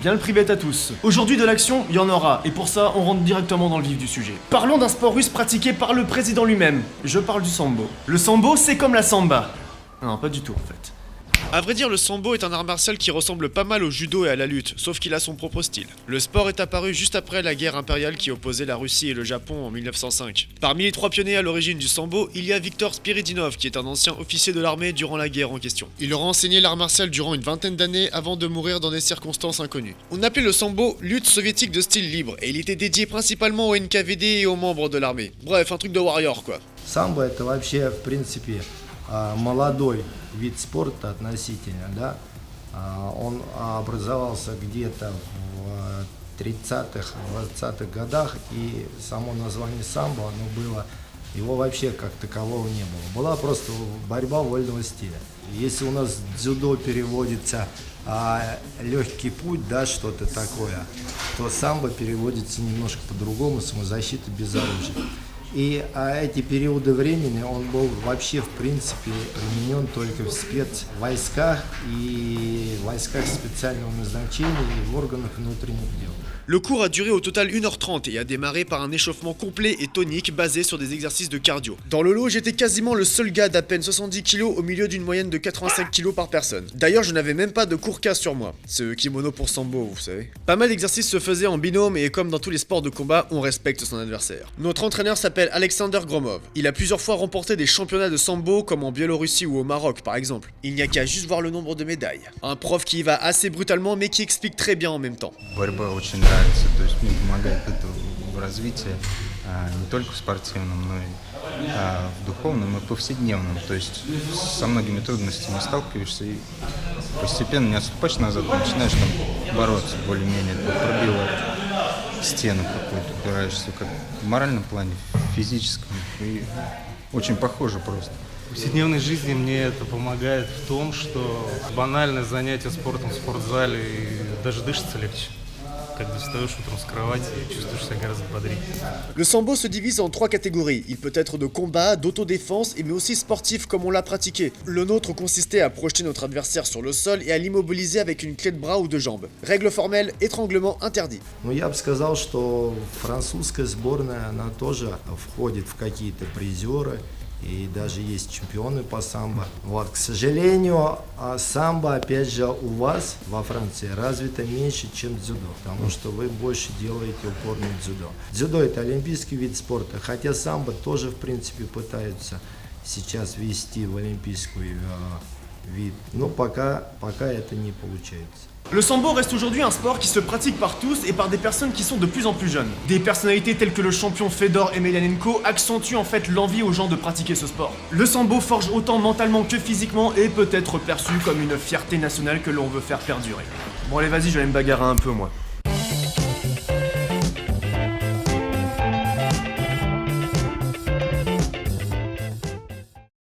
bien le private à tous. Aujourd'hui de l'action, il y en aura, et pour ça, on rentre directement dans le vif du sujet. Parlons d'un sport russe pratiqué par le président lui-même. Je parle du sambo. Le sambo, c'est comme la samba. Non, pas du tout en fait. A vrai dire, le sambo est un art martial qui ressemble pas mal au judo et à la lutte, sauf qu'il a son propre style. Le sport est apparu juste après la guerre impériale qui opposait la Russie et le Japon en 1905. Parmi les 3 pionniers à l'origine du sambo, il y a Viktor Spiridonov, qui est un ancien officier de l'armée durant la guerre en question. Il aura enseigné l'art martial durant une vingtaine d'années avant de mourir dans des circonstances inconnues. On appelait le sambo lutte soviétique de style libre, et il était dédié principalement au NKVD et aux membres de l'armée. Bref, un truc de warrior quoi. Самбо это вообще, в принципе, молодой вид спорта относительно, да. Он образовался где-то в 30-х, 20-х годах, и само название самбо, оно было, его вообще как такового не было. Была просто борьба вольного стиля. Если у нас дзюдо переводится легкий путь, да, что-то такое, то самбо переводится немножко по-другому, самозащита без оружия. И эти периоды времени он был вообще в принципе применен только в спецвойсках и войсках специального назначения и в органах внутренних дел. Le cours a duré au total 1h30 et a démarré par un échauffement complet et tonique basé sur des exercices de cardio. Dans le lot, j'étais quasiment le seul gars d'à peine 70 kg au milieu d'une moyenne de 85 kg par personne. D'ailleurs, je n'avais même pas de kurka sur moi, ce kimono pour sambo, vous savez. Pas mal d'exercices se faisaient en binôme et comme dans tous les sports de combat, on respecte son adversaire. Notre entraîneur s'appelle Alexander Gromov. Il a plusieurs fois remporté des championnats de sambo comme en Biélorussie ou au Maroc par exemple. Il n'y a qu'à juste voir le nombre de médailles. Un prof qui y va assez brutalement mais qui explique très bien en même temps. Борьба очень нравится, то есть мне помогает это в развитии не только в спортивном, но и в духовном и повседневном. То есть со многими трудностями сталкиваешься и постепенно не отступаешь назад, начинаешь там бороться более-менее, пробивать стену какую-то, упираешься как в моральном плане, в физическом. И очень похоже просто. В повседневной жизни мне это помогает в том, что банальное занятие спортом в спортзале и даже дышится легче. Когда встаешь утром с кровати и чувствуешь себя гораздо бодрее. Le sambo se divise en 3 catégories. Il peut être de combat, d'autodéfense, mais aussi sportif comme on l'a pratiqué. Le nôtre consistait à projeter notre adversaire sur le sol et à l'immobiliser avec une clé de bras ou de jambes. Règle formelle, étranglement interdit. Ну, я бы сказал, что французская сборная, она тоже входит в какие-то призеры. И даже есть чемпионы по самбо. Вот, к сожалению, самбо, опять же, у вас во Франции развито меньше, чем дзюдо, потому что вы больше делаете упор на дзюдо. Дзюдо – это олимпийский вид спорта, хотя самбо тоже, в принципе, пытаются сейчас ввести в олимпийский вид, но пока это не получается. Le sambo reste aujourd'hui un sport qui se pratique par tous et par des personnes qui sont de plus en plus jeunes. Des personnalités telles que le champion Fedor Emelianenko accentuent en fait l'envie aux gens de pratiquer ce sport. Le sambo forge autant mentalement que physiquement et peut être perçu comme une fierté nationale que l'on veut faire perdurer. Bon allez vas-y, je vais me bagarrer un peu moi.